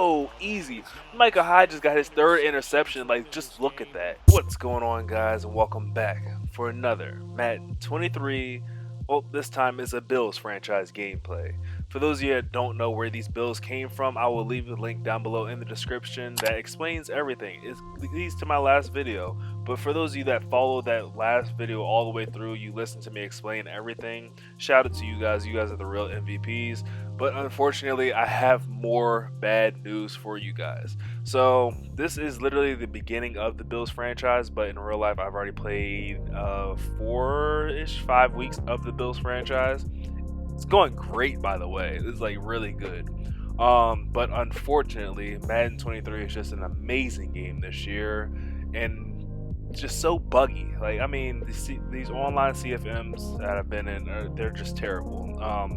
Oh, easy. Micah Hyde just got his third interception. Like, just look at that. What's going on, guys, and welcome back for another Madden 23. Well, this time is a Bills franchise gameplay. For those of you that don't know where these Bills came from, I will leave a link down below in the description that explains everything. It leads to my last video. But for those of you that followed that last video all the way through, you listened to me explain everything. Shout out to you guys. You guys are the real MVPs. But unfortunately, I have more bad news for you guys. So this is literally the beginning of the Bills franchise, but in real life, I've already played 5 weeks of the Bills franchise. It's going great, by the way. It's like really good. But unfortunately, Madden 23 is just an amazing game this year, and just so buggy. Like, I mean, these online CFMs that I've been in, they're just terrible.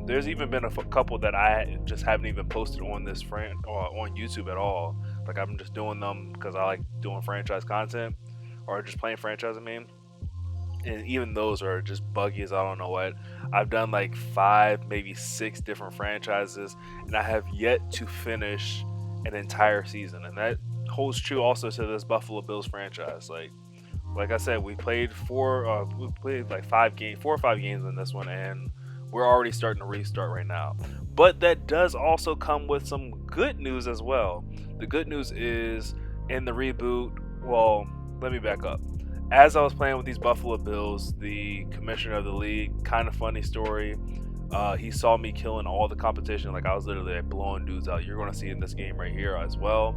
There's even been a couple that I just haven't even posted on this on YouTube at all. Like, I'm just doing them because I like doing franchise content or just playing franchise. I mean, and even those are just buggy as I don't know what. I've done like 5, maybe 6 different franchises, and I have yet to finish an entire season, and that holds true also to this Buffalo Bills franchise. Like I said, we played like 4 or 5 games in this one, and we're already starting to restart right now. But that does also come with some good news as well. The good news is in the reboot. Well, let me back up. As I was playing with these Buffalo Bills, the commissioner of the league, kind of funny story. He saw me killing all the competition. Like, I was literally like blowing dudes out. You're going to see in this game right here as well.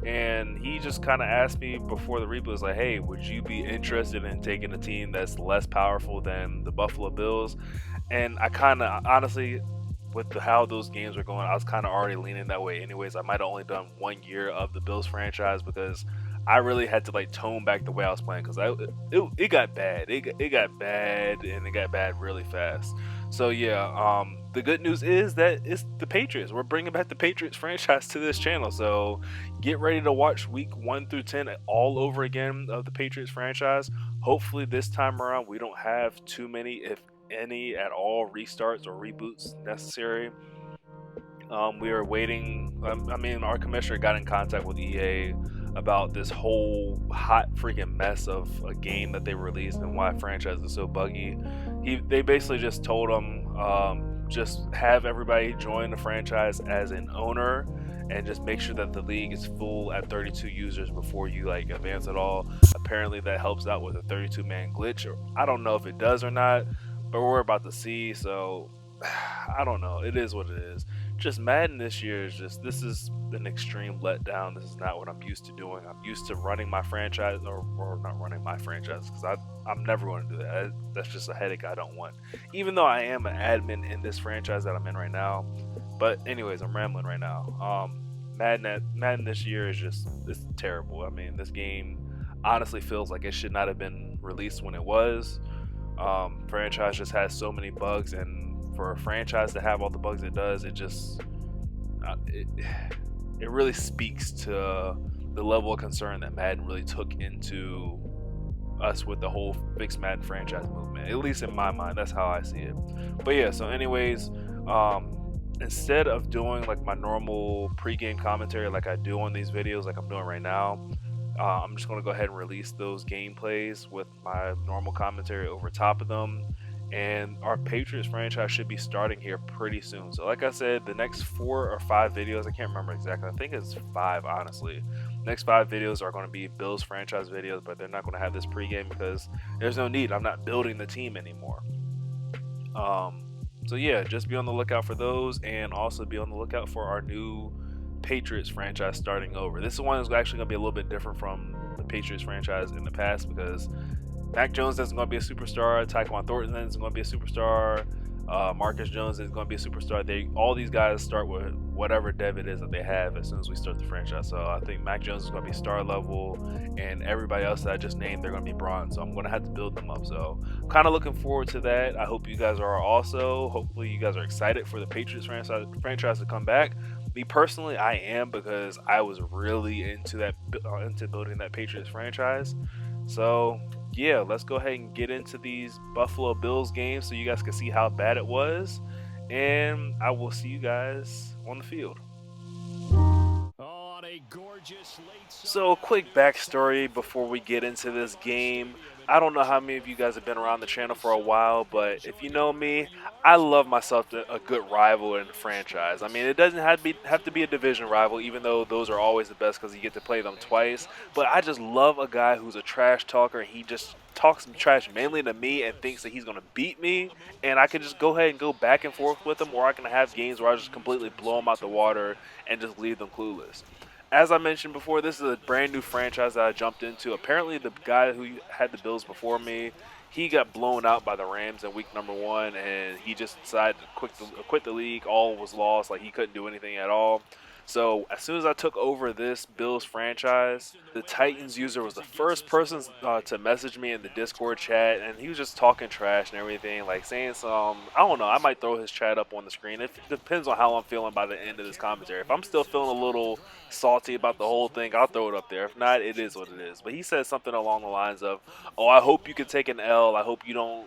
And he just kind of asked me before the reboot, was like, hey, would you be interested in taking a team that's less powerful than the Buffalo Bills? And I kind of, honestly, with how those games were going, I was kind of already leaning that way anyways. I might have only done 1 year of the Bills franchise because I really had to like tone back the way I was playing because it got bad. It got bad, and it got bad really fast. So yeah, the good news is that it's the Patriots. We're bringing back the Patriots franchise to this channel. So get ready to watch week 1 through 10 all over again of the Patriots franchise. Hopefully this time around we don't have too many, if any at all, restarts or reboots necessary. We are waiting. I mean, our commissioner got in contact with EA about this whole hot freaking mess of a game that they released and why franchise is so buggy. They basically just told them, just have everybody join the franchise as an owner and just make sure that the league is full at 32 users before you like advance at all. Apparently that helps out with a 32-man glitch. I don't know if it does or not, but we're about to see. So I don't know. It is what it is. Just Madden this year is just, this is an extreme letdown. This is not what I'm used to doing. I'm used to running my franchise, or not running my franchise, because I'm never going to do that. That's just a headache I don't want. Even though I am an admin in this franchise that I'm in right now. But anyways, I'm rambling right now. Madden this year is just, it's terrible. I mean, this game honestly feels like it should not have been released when it was. Franchise just has so many bugs, and for a franchise to have all the bugs it does, it just it really speaks to the level of concern that Madden really took into us with the whole fixed Madden franchise movement. At least in my mind, that's how I see it. But yeah, so anyways, instead of doing like my normal pregame commentary like I do on these videos, like I'm doing right now, I'm just going to go ahead and release those gameplays with my normal commentary over top of them. And our Patriots franchise should be starting here pretty soon. So like I said, the next 4 or 5 videos, I can't remember exactly, I think it's 5 honestly. Next 5 videos are going to be Bills franchise videos, but they're not going to have this pregame because there's no need. I'm not building the team anymore. So yeah, just be on the lookout for those, and also be on the lookout for our new Patriots franchise starting over. This one is actually going to be a little bit different from the Patriots franchise in the past because Mac Jones isn't going to be a superstar. Tyquan Thornton isn't going to be a superstar. Marcus Jones is going to be a superstar. All these guys start with whatever dev it is that they have as soon as we start the franchise. So I think Mac Jones is going to be star level, and everybody else that I just named, they're going to be bronze. So I'm going to have to build them up. So I'm kind of looking forward to that. I hope you guys are also. Hopefully you guys are excited for the Patriots franchise to come back. Me personally, I am, because I was really into building that Patriots franchise. So yeah, let's go ahead and get into these Buffalo Bills games so you guys can see how bad it was, and I will see you guys on the field. So, a quick backstory before we get into this game. I don't know how many of you guys have been around the channel for a while, but if you know me, I love myself a good rival in the franchise. I mean, it doesn't have to be a division rival, even though those are always the best because you get to play them twice. But I just love a guy who's a trash talker. He just talks some trash mainly to me and thinks that he's going to beat me, and I can just go ahead and go back and forth with him, or I can have games where I just completely blow him out the water and just leave them clueless. As I mentioned before, this is a brand new franchise that I jumped into. Apparently, the guy who had the Bills before me, he got blown out by the Rams in week number 1, and he just decided to quit the league. All was lost. Like, he couldn't do anything at all. So as soon as I took over this Bills franchise, the Titans user was the first person to message me in the Discord chat, and he was just talking trash and everything, like saying some, I don't know, I might throw his chat up on the screen. It depends on how I'm feeling by the end of this commentary. If I'm still feeling a little salty about the whole thing, I'll throw it up there. If not, it is what it is. But he said something along the lines of, "Oh, I hope you can take an L. I hope you don't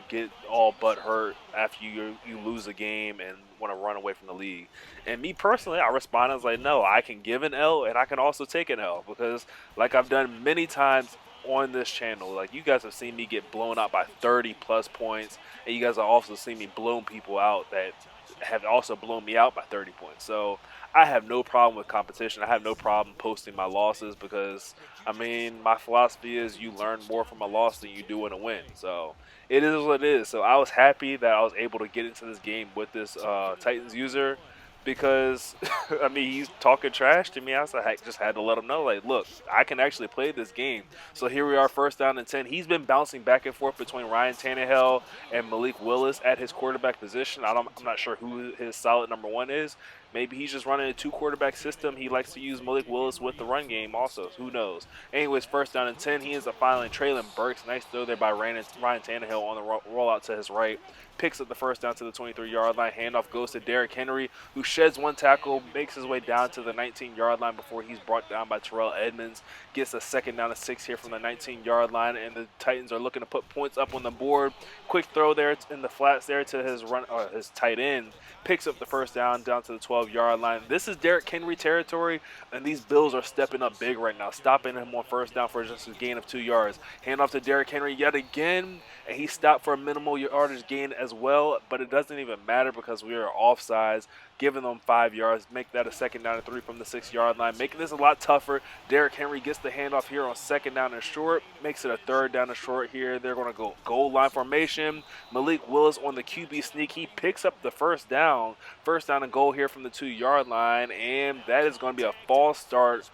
get all butt hurt after you lose a game and want to run away from the league." And me personally, I responded, I was like, "No, I can give an L and I can also take an L because, like I've done many times on this channel, like you guys have seen me get blown out by 30 plus points, and you guys have also seen me blow people out that have also blown me out by 30 points. So I have no problem with competition. I have no problem posting my losses because, I mean, my philosophy is you learn more from a loss than you do in a win. So it is what it is. So I was happy that I was able to get into this game with this Titans user because, I mean, he's talking trash to me. I just had to let him know, like, look, I can actually play this game. So here we are, first down and 10. He's been bouncing back and forth between Ryan Tannehill and Malik Willis at his quarterback position. I'm not sure who his solid number 1 is. Maybe he's just running a 2-quarterback system. He likes to use Malik Willis with the run game also. Who knows? Anyways, first down and 10. He ends up finally trailing Burks. Nice throw there by Ryan Tannehill on the rollout to his right. Picks up the first down to the 23-yard line. Handoff goes to Derrick Henry, who sheds one tackle, makes his way down to the 19-yard line before he's brought down by Terrell Edmonds. Gets a second down and 6 here from the 19-yard line, and the Titans are looking to put points up on the board. Quick throw there in the flats there to his tight end. Picks up the first down to the 12-yard line. This is Derrick Henry territory, and these Bills are stepping up big right now, stopping him on first down for just a gain of 2 yards. Handoff to Derrick Henry yet again, and he stopped for a minimal yardage gain as well, but it doesn't even matter because we are offsides, giving them 5 yards. Make that a second down and 3 from the 6-yard line, making this a lot tougher. Derrick Henry gets the handoff here on second down and short, makes it a third down and short here. They're going to go goal line formation. Malik Willis on the QB sneak. He picks up the first down and goal here from the 2-yard line, and that is going to be a false start.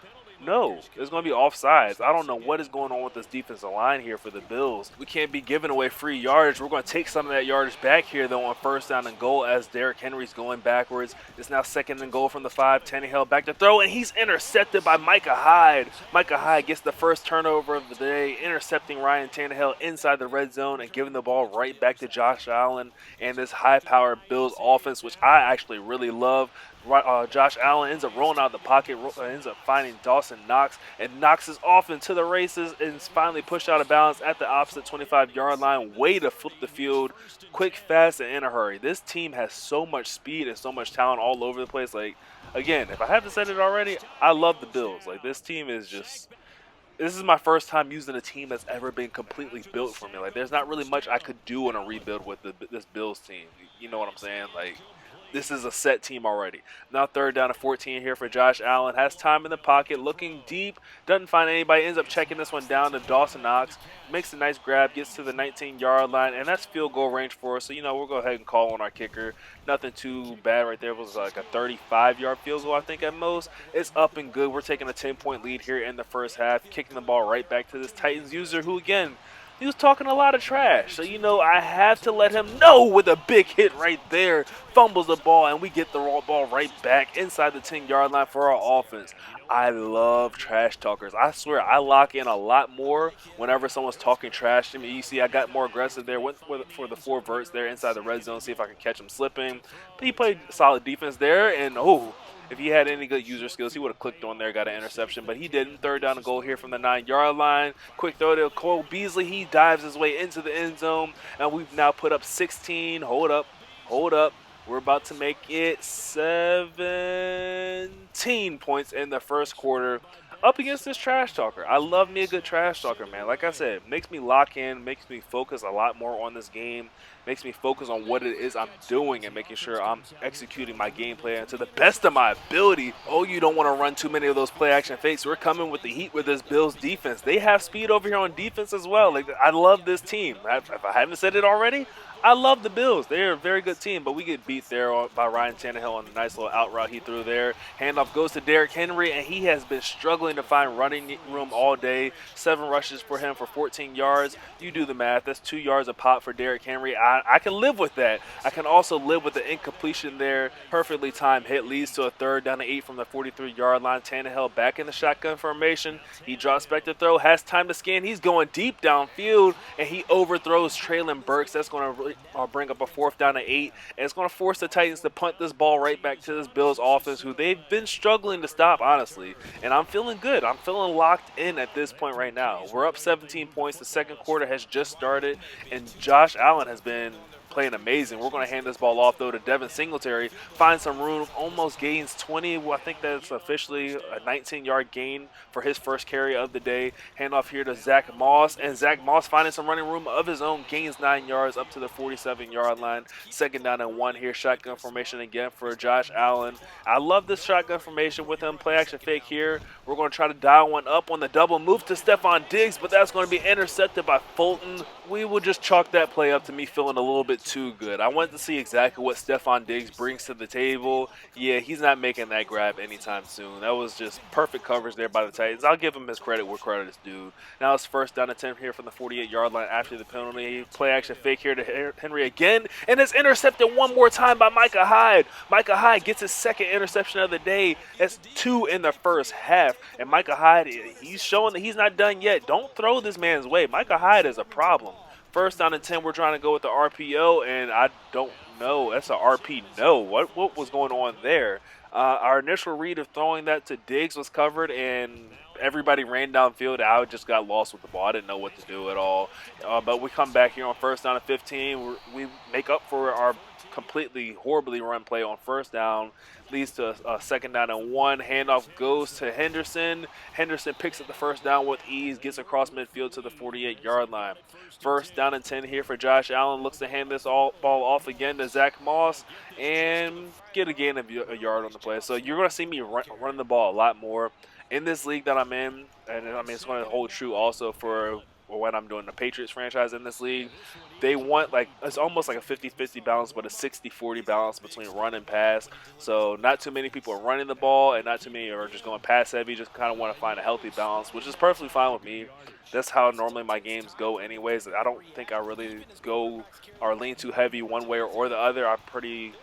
No, it's going to be offsides. I don't know what is going on with this defensive line here for the Bills. We can't be giving away free yardage. We're going to take some of that yardage back here, though, on first down and goal as Derrick Henry's going backwards. It's now second and goal from the 5. Tannehill back to throw, and he's intercepted by Micah Hyde. Micah Hyde gets the first turnover of the day, intercepting Ryan Tannehill inside the red zone and giving the ball right back to Josh Allen and this high-powered Bills offense, which I actually really love. Josh Allen ends up rolling out of the pocket, ends up finding Dawson Knox, and Knox is off into the races and is finally pushed out of bounds at the opposite 25-yard line. Way to flip the field, quick, fast, and in a hurry. This team has so much speed and so much talent all over the place. Like, again, if I haven't said it already, I love the Bills. Like, this team is just... This is my first time using a team that's ever been completely built for me. Like, there's not really much I could do in a rebuild with this Bills team. You know what I'm saying? Like, this is a set team already. Now third down and 14 here for Josh Allen. Has time in the pocket, looking deep. Doesn't find anybody. Ends up checking this one down to Dawson Knox. Makes a nice grab. Gets to the 19-yard line. And that's field goal range for us. So, we'll go ahead and call on our kicker. Nothing too bad right there. It was like a 35-yard field goal, I think, at most. It's up and good. We're taking a 10-point lead here in the first half. Kicking the ball right back to this Titans user who, again, he was talking a lot of trash. So, I have to let him know with a big hit right there. Fumbles the ball, and we get the raw ball right back inside the 10-yard line for our offense. I love trash talkers. I swear, I lock in a lot more whenever someone's talking trash to me. You see, I got more aggressive there. Went for the 4 verts there inside the red zone, see if I can catch him slipping. But he played solid defense there, and if he had any good user skills, he would have clicked on there, got an interception, but he didn't. Third down and goal here from the 9-yard line. Quick throw to Cole Beasley. He dives his way into the end zone, and we've now put up 16. Hold up. We're about to make it 17 points in the first quarter up against this trash talker. I love me a good trash talker, man. Like I said, makes me lock in, makes me focus a lot more on this game, makes me focus on what it is I'm doing and making sure I'm executing my game plan to the best of my ability. Oh, you don't want to run too many of those play action fakes. We're coming with the heat with this Bills defense. They have speed over here on defense as well. Like, I love this team. If I haven't said it already, I love the Bills. They're a very good team, but we get beat there by Ryan Tannehill on the nice little out route he threw there. Handoff goes to Derrick Henry, and he has been struggling to find running room all day. 7 rushes for him for 14 yards. You do the math. That's 2 yards a pop for Derrick Henry. I can live with that. I can also live with the incompletion there. Perfectly timed hit leads to a 3rd down and 8 from the 43-yard line. Tannehill back in the shotgun formation. He drops back to throw, has time to scan. He's going deep downfield, and he overthrows Traylon Burks. That's going to bring up a 4th down and 8. And it's going to force the Titans to punt this ball right back to this Bills offense, who they've been struggling to stop, honestly. And I'm feeling good. I'm feeling locked in at this point right now. We're up 17 points. The second quarter has just started, and Josh Allen has been playing amazing. We're going to hand this ball off, though, to Devin Singletary. Finds some room, almost gains 20. Well, I think that's officially a 19-yard gain for his first carry of the day. Hand off here to Zach Moss, and Zach Moss finding some running room of his own, gains 9 yards up to the 47-yard line. 2nd down and 1 here. Shotgun formation again for Josh Allen. I love this shotgun formation with him. Play action fake here. We're going to try to dial one up on the double move to Stephon Diggs, but that's going to be intercepted by Fulton. We will just chalk that play up to me feeling a little bit too good. I wanted to see exactly what Stephon Diggs brings to the table. Yeah, he's not making that grab anytime soon. That was just perfect coverage there by the Titans. I'll give him his credit where credit is due. Now it's 1st down and 10 here from the 48-yard line after the penalty. Play action fake here to Henry again, and it's intercepted one more time by Micah Hyde. Micah Hyde gets his 2nd interception of the day. That's 2 in the first half. And Micah Hyde, he's showing that he's not done yet. Don't throw this man's way. Micah Hyde is a problem. 1st down and 10, we're trying to go with the RPO, and I don't know. That's an RP no. What was going on there? Our initial read of throwing that to Diggs was covered, and everybody ran downfield. I just got lost with the ball. I didn't know what to do at all. But we come back here on 1st down and 15. We make up for our completely horribly run play on 1st down. Leads to a 2nd down and 1. Handoff goes to Henderson. Henderson picks up the 1st down with ease, gets across midfield to the 48-yard line. 1st down and 10 here for Josh Allen. Looks to hand this ball off again to Zach Moss and get a gain of a yard on the play. So you're going to see me run the ball a lot more in this league that I'm in. And I mean, it's going to hold true also for when I'm doing the Patriots franchise in this league. They want, like, it's almost like a 50-50 balance, but a 60-40 balance between run and pass. So not too many people are running the ball, and not too many are just going pass heavy. Just kind of want to find a healthy balance, which is perfectly fine with me. That's how normally my games go anyways. I don't think I really go or lean too heavy one way or the other. I'm pretty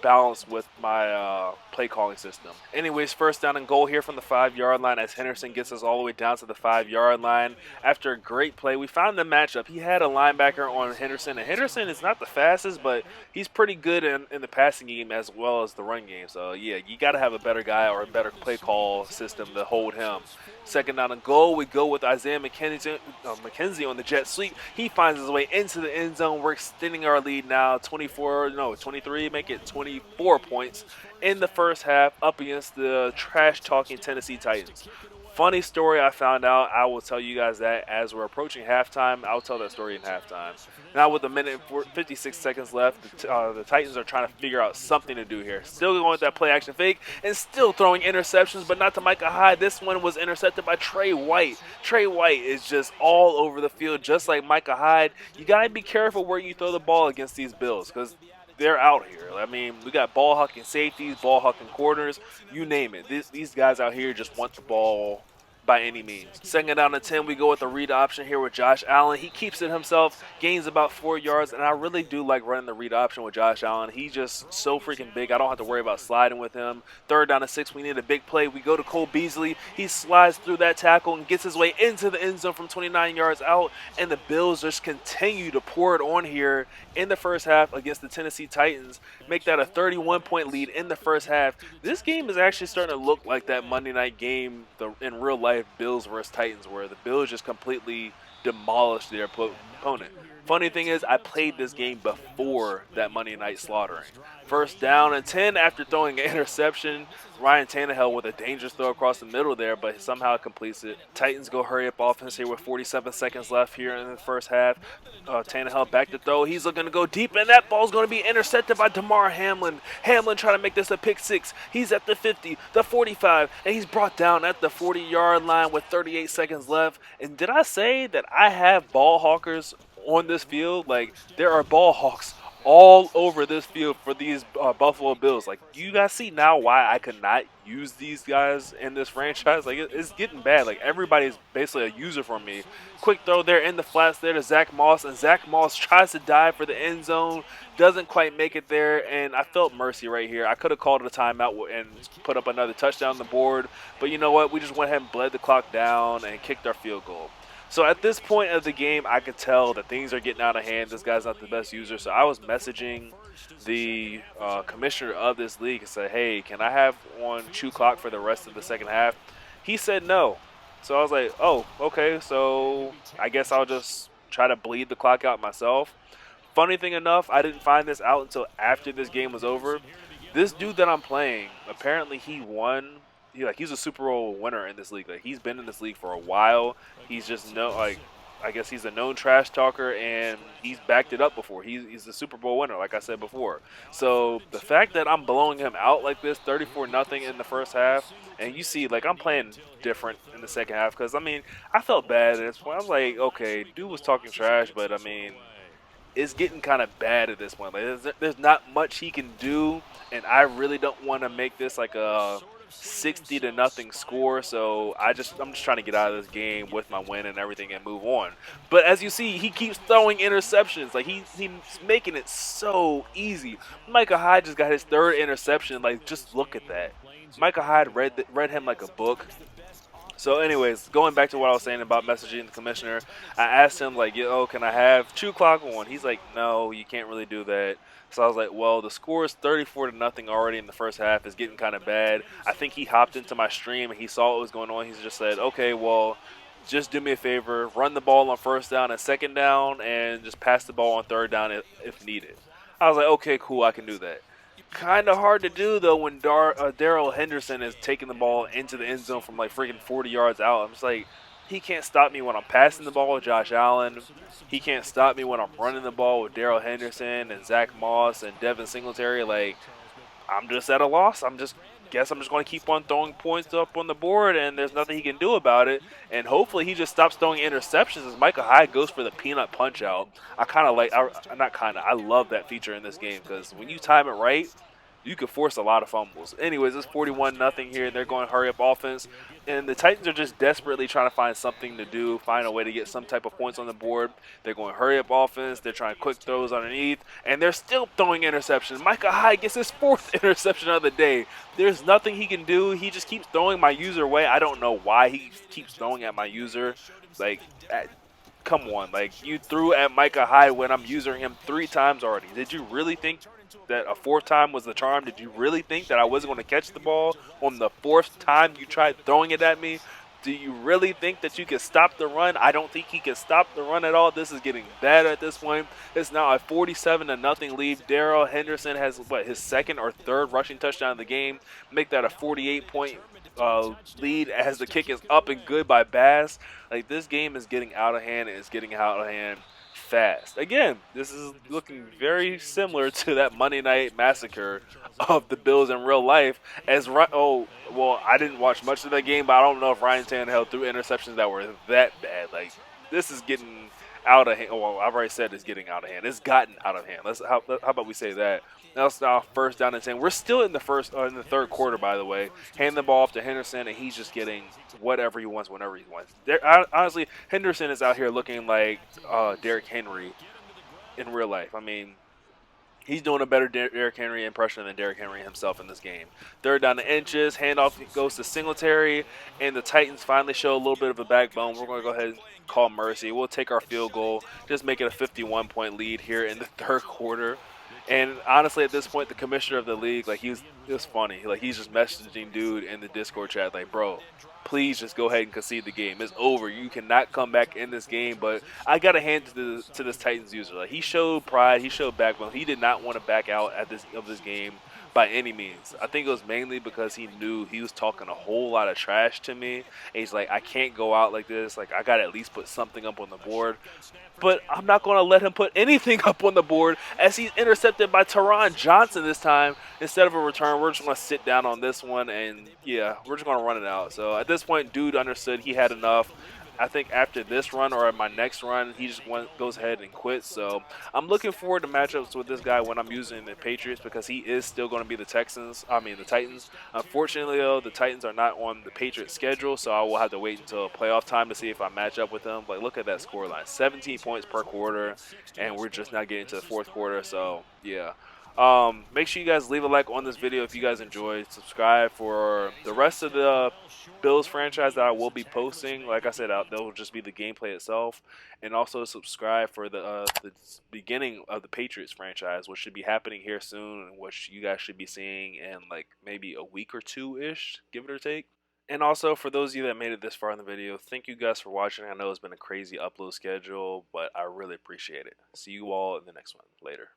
balanced with my play calling system. Anyways, 1st down and goal here from the 5-yard line as Henderson gets us all the way down to the 5-yard line. After a great play, we found the matchup. He had a linebacker on Henderson, and Henderson is not the fastest, but he's pretty good in the passing game as well as the run game. So, yeah, you got to have a better guy or a better play call system to hold him. 2nd down and goal, we go with Isaiah McKenzie on the jet sweep. He finds his way into the end zone. We're extending our lead now, 23, make it 24 points in the first half up against the trash-talking Tennessee Titans. Funny story I found out. I will tell you guys that as we're approaching halftime. I'll tell that story in halftime. Now with a minute and 56 seconds left, the Titans are trying to figure out something to do here. Still going with that play action fake and still throwing interceptions, but not to Micah Hyde. This one was intercepted by Trey White. Trey White is just all over the field, just like Micah Hyde. You got to be careful where you throw the ball against these Bills because they're out here. I mean, we got ball-hucking safeties, ball-hucking corners, you name it. These guys out here just want the ball by any means. 2nd down and 10, we go with the read option here with Josh Allen. He keeps it himself, gains about 4 yards, and I really do like running the read option with Josh Allen. He's just so freaking big. I don't have to worry about sliding with him. 3rd down and 6, we need a big play. We go to Cole Beasley. He slides through that tackle and gets his way into the end zone from 29 yards out, and the Bills just continue to pour it on here in the first half against the Tennessee Titans. Make that a 31-point lead in the first half. This game is actually starting to look like that Monday night game in real life, Bills versus Titans, where the Bills just completely demolished their opponent. Funny thing is, I played this game before that Monday night slaughtering. First down and 10 after throwing an interception. Ryan Tannehill with a dangerous throw across the middle there, but somehow completes it. Titans go hurry up offense here with 47 seconds left here in the first half. Tannehill back to throw. He's looking to go deep, and that ball's going to be intercepted by Damar Hamlin. Hamlin trying to make this a pick six. He's at the 50, the 45, and he's brought down at the 40-yard line with 38 seconds left. And did I say that I have ball hawkers on this field? Like, there are ball hawks all over this field for these Buffalo Bills. Like, you guys see now why I could not use these guys in this franchise? Like, it's getting bad. Like, everybody's basically a user for me. Quick throw there in the flats there to Zach Moss, and Zach Moss tries to dive for the end zone, doesn't quite make it there, and I felt mercy right here. I could have called it a timeout and put up another touchdown on the board, but you know what? We just went ahead and bled the clock down and kicked our field goal. So at this point of the game, I could tell that things are getting out of hand. This guy's not the best user. So I was messaging the commissioner of this league and said, hey, can I have on chew clock for the rest of the second half? He said no. So I was like, oh, okay. So I guess I'll just try to bleed the clock out myself. Funny thing enough, I didn't find this out until after this game was over. This dude that I'm playing, apparently he won. He's a Super Bowl winner in this league. Like, he's been in this league for a while. He's just I guess he's a known trash talker, and he's backed it up before. He's a Super Bowl winner, like I said before. So the fact that I'm blowing him out like this, 34-0 in the first half, and you see, like, I'm playing different in the second half because, I mean, I felt bad at this point. I was like, okay, dude was talking trash, but, I mean, it's getting kind of bad at this point. Like, there's not much he can do, and I really don't want to make this like a 60-0 score. So I'm just trying to get out of this game with my win and everything and move on. But as you see, he keeps throwing interceptions. Like, he's making it so easy. Micah Hyde just got his third interception. Like, just look at that. Micah Hyde read him like a book. So anyways, going back to what I was saying about messaging the commissioner, I asked him, like, yo, can I have chew clock on? He's like, no, you can't really do that. So I was like, well, the score is 34-0 already in the first half. It's getting kind of bad. I think he hopped into my stream and he saw what was going on. He just said, okay, well, just do me a favor, run the ball on first down and second down, and just pass the ball on third down if needed. I was like, okay, cool, I can do that. Kind of hard to do, though, when Darrell Henderson is taking the ball into the end zone from, like, freaking 40 yards out. I'm just like, he can't stop me when I'm passing the ball with Josh Allen. He can't stop me when I'm running the ball with Darrell Henderson and Zach Moss and Devin Singletary. Like, I'm just at a loss. I'm just going to keep on throwing points up on the board, and there's nothing he can do about it. And hopefully he just stops throwing interceptions as Micah Hyde goes for the peanut punch out. I love that feature in this game because when you time it right, you could force a lot of fumbles. Anyways, it's 41-0 here, and they're going hurry up offense. And the Titans are just desperately trying to find something to do, find a way to get some type of points on the board. They're going hurry up offense. They're trying quick throws underneath, and they're still throwing interceptions. Micah Hyde gets his fourth interception of the day. There's nothing he can do. He just keeps throwing my user away. I don't know why he keeps throwing at my user. Like, come on. Like, you threw at Micah Hyde when I'm using him 3 times already. Did you really think that a 4th time was the charm? Did you really think that I wasn't going to catch the ball on the 4th time you tried throwing it at me? Do you really think that you can stop the run? I don't think he can stop the run at all. This is getting bad at this point. It's now a 47-0 lead. Darrell Henderson has, his 2nd or 3rd rushing touchdown of the game. Make that a 48-point lead as the kick is up and good by Bass. Like, this game is getting out of hand, and it's getting out of hand fast. Again, this is looking very similar to that Monday Night Massacre of the Bills in real life. I didn't watch much of that game, but I don't know if Ryan Tannehill threw interceptions that were that bad. Like, this is getting out of hand. Well, I've already said it's getting out of hand. It's gotten out of hand. How about we say that? Now it's now 1st down and 10. We're still in the 3rd quarter, by the way. Hand the ball off to Henderson, and he's just getting whatever he wants whenever he wants. Honestly, Henderson is out here looking like Derrick Henry in real life. I mean, he's doing a better Derrick Henry impression than Derrick Henry himself in this game. 3rd down and inches. Handoff goes to Singletary, and the Titans finally show a little bit of a backbone. We're going to go ahead and call mercy. We'll take our field goal. Just make it a 51-point lead here in the 3rd quarter. And honestly, at this point, the commissioner of the league, like it was funny. Like he's just messaging dude in the Discord chat, like, bro, please just go ahead and concede the game. It's over. You cannot come back in this game. But I gotta hand it to this Titans user. Like he showed pride. He showed backbone. He did not want to back out at this game by any means. I think it was mainly because he knew he was talking a whole lot of trash to me. And he's like, I can't go out like this. Like I gotta at least put something up on the board, but I'm not going to let him put anything up on the board as he's intercepted by Teron Johnson this time. Instead of a return, we're just going to sit down on this one, and yeah, we're just going to run it out. So at this point, dude understood he had enough. I think after this run or my next run, he just goes ahead and quits. So I'm looking forward to matchups with this guy when I'm using the Patriots because he is still going to be the the Titans. Unfortunately, though, the Titans are not on the Patriots schedule, so I will have to wait until playoff time to see if I match up with them. But look at that score line, 17 points per quarter, and we're just not getting to the fourth quarter. So yeah. Make sure you guys leave a like on this video if you guys enjoyed. Subscribe for the rest of the Bills franchise that I will be posting. Like I said, that will just be the gameplay itself, and also subscribe for the beginning of the Patriots franchise, which should be happening here soon, and which you guys should be seeing in like maybe a week or two ish, give it or take. And also, for those of you that made it this far in the video, thank you guys for watching. I know it's been a crazy upload schedule, but I really appreciate it. See you all in the next one. Later.